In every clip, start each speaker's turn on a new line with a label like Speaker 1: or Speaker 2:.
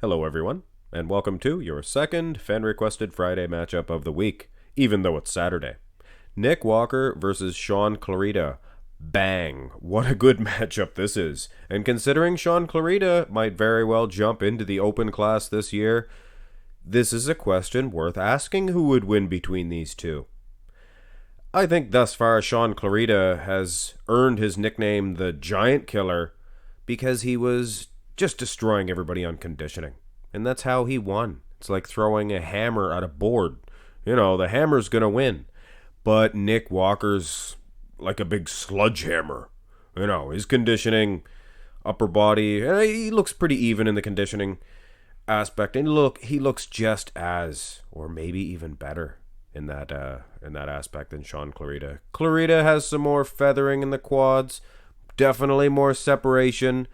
Speaker 1: Hello, everyone, and welcome to your second fan-requested Friday matchup of the week, even though it's Saturday. Nick Walker versus Shaun Clarida. Bang! What a good matchup this is. And considering Shaun Clarida might very well jump into the open class this year, this is a question worth asking who would win between these two. I think thus far Shaun Clarida has earned his nickname the Giant Killer because he was just destroying everybody on conditioning. And that's how he won. It's like throwing a hammer at a board. You know, the hammer's going to win. But Nick Walker's like a big sledgehammer. You know, his conditioning, upper body, he looks pretty even in the conditioning aspect. And he looks just as, or maybe even better in that aspect than Shaun Clarida. Clarida has some more feathering in the quads, definitely more separation,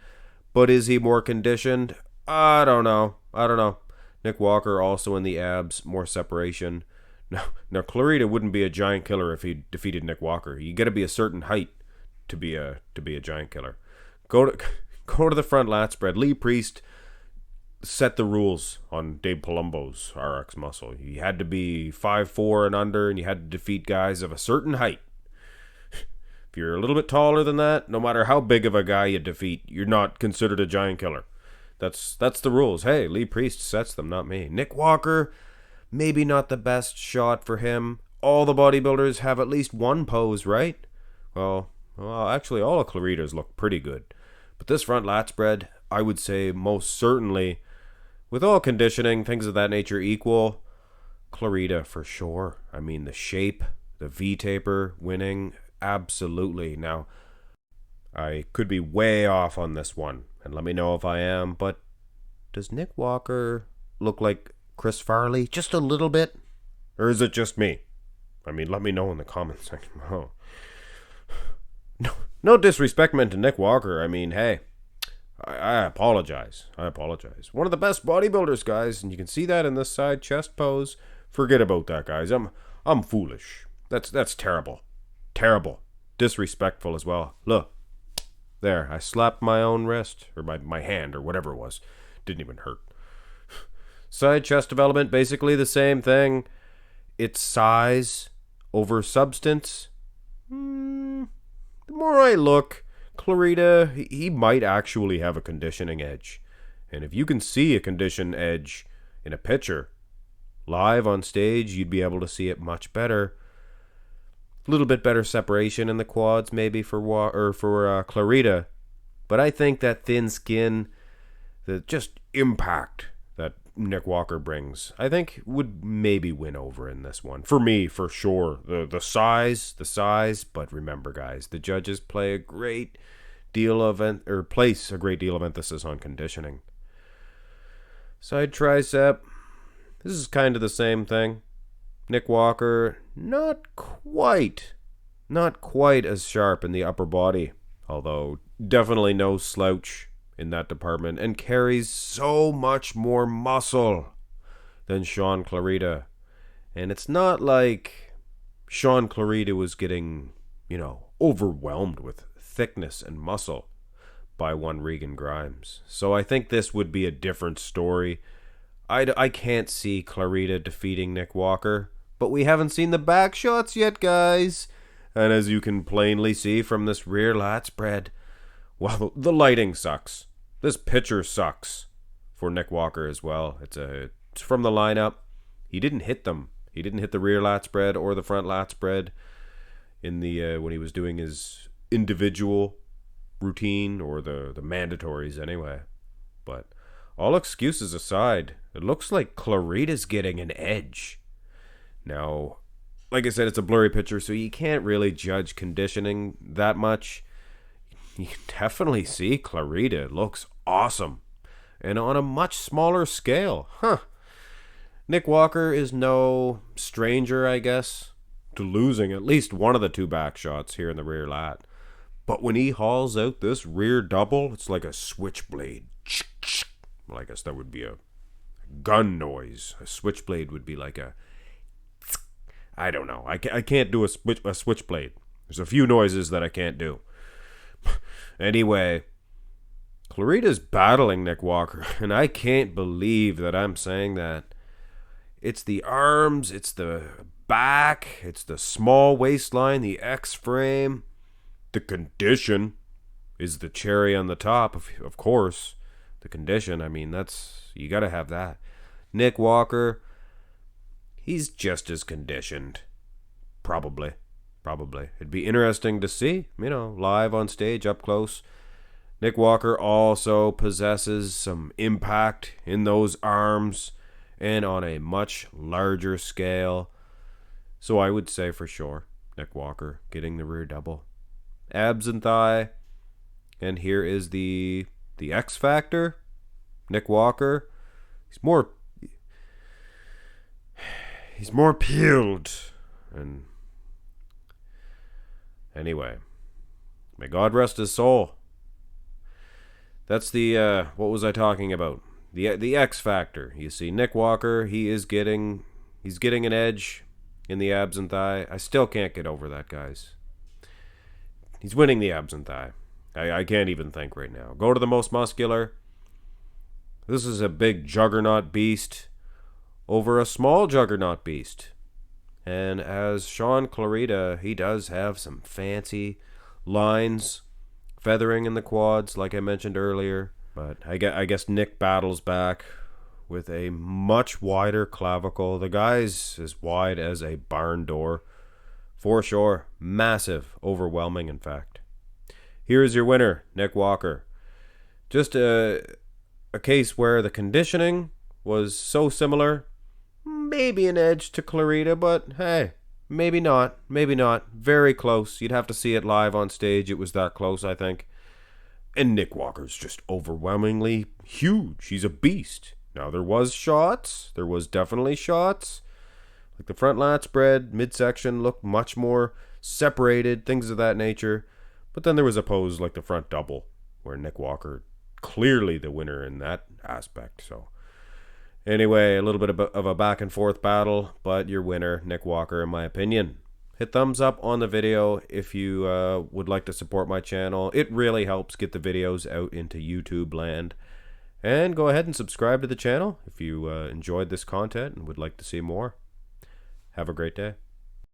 Speaker 1: but is he more conditioned? I don't know. Nick Walker also in the abs, more separation. Now Clarida wouldn't be a giant killer if he defeated Nick Walker. You got to be a certain height to be a giant killer. Go to the front lat spread. Lee Priest set the rules on Dave Palumbo's RX Muscle. You had to be 5'4" and under, and you had to defeat guys of a certain height. If you're a little bit taller than that, no matter how big of a guy you defeat, you're not considered a giant killer. That's the rules. Hey, Lee Priest sets them, not me. Nick Walker, maybe not the best shot for him. All the bodybuilders have at least one pose, right? Well, actually, all of Clarida's look pretty good. But this front lat spread, I would say most certainly, with all conditioning, things of that nature equal, Clarida for sure. I mean, the shape, the V-taper, winning, absolutely. Now, I could be way off on this one, and let me know if I am, but does Nick Walker look like Chris Farley just a little bit? Or is it just me? I mean, let me know in the comments section. Oh. No disrespect meant to Nick Walker. I mean, hey, I apologize. One of the best bodybuilders, guys, and you can see that in this side chest pose. Forget about that, guys. I'm foolish. That's terrible. Terrible. Disrespectful as well. Look. There, I slapped my own wrist, or my hand, or whatever it was. Didn't even hurt. Side chest development, basically the same thing. It's size over substance. The more I look, Clarida, he might actually have a conditioning edge. And if you can see a condition edge in a picture, live on stage, you'd be able to see it much better. A little bit better separation in the quads maybe for Clarida, but I think that thin skin, the just impact that Nick Walker brings, I think would maybe win over in this one. For me, for sure. The size, but remember, guys, the judges place a great deal of emphasis on conditioning. Side tricep, this is kind of the same thing. Nick Walker, not quite as sharp in the upper body, although definitely no slouch in that department, and carries so much more muscle than Shaun Clarida. And it's not like Shaun Clarida was getting, overwhelmed with thickness and muscle by one Regan Grimes. So I think this would be a different story. I can't see Clarida defeating Nick Walker. But we haven't seen the back shots yet, guys. And as you can plainly see from this rear lat spread, well, the lighting sucks. This picture sucks for Nick Walker as well. It's from the lineup. He didn't hit them. He didn't hit the rear lat spread or the front lat spread in the when he was doing his individual routine, or the mandatories anyway. But all excuses aside, it looks like Clarida's getting an edge. Now, like I said, it's a blurry picture, so you can't really judge conditioning that much. You can definitely see Clarida looks awesome, and on a much smaller scale. Nick Walker is no stranger, I guess, to losing at least one of the two back shots here in the rear lat. But when he hauls out this rear double, it's like a switchblade. Well, I guess that would be a gun noise. A switchblade would be like a... I don't know. I can't do a switchblade. There's a few noises that I can't do. Anyway, Clarida's battling Nick Walker, and I can't believe that I'm saying that. It's the arms, it's the back, it's the small waistline, the X frame. The condition is the cherry on the top, of course. The condition, I mean, you got to have that. Nick Walker, he's just as conditioned. Probably. It'd be interesting to see, live on stage, up close. Nick Walker also possesses some impact in those arms and on a much larger scale. So I would say for sure, Nick Walker getting the rear double. Abs and thigh. And here is the X factor. Nick Walker. He's more peeled. And anyway, may God rest his soul. That's the what was I talking about? The X factor. You see, Nick Walker, he's getting an edge in the abs and thigh. I still can't get over that, guys. He's winning the abs and thigh. I can't even think right now. Go to the most muscular. This is a big juggernaut beast over a small juggernaut beast. And as Shaun Clarida, he does have some fancy lines, feathering in the quads, like I mentioned earlier. But I guess Nick battles back with a much wider clavicle. The guy's as wide as a barn door. For sure. Massive. Overwhelming, in fact. Here is your winner, Nick Walker. Just a case where the conditioning was so similar. Maybe an edge to Clarida, but hey, maybe not. Very close. You'd have to see it live on stage. It was that close, I think. And Nick Walker's just overwhelmingly huge. He's a beast. Now, there was definitely shots. Like the front lat spread, midsection looked much more separated, things of that nature. But then there was a pose like the front double, where Nick Walker clearly the winner in that aspect. So anyway, a little bit of a back and forth battle, but your winner, Nick Walker, in my opinion. Hit thumbs up on the video if you would like to support my channel. It really helps get the videos out into YouTube land. And go ahead and subscribe to the channel if you enjoyed this content and would like to see more. Have a great day.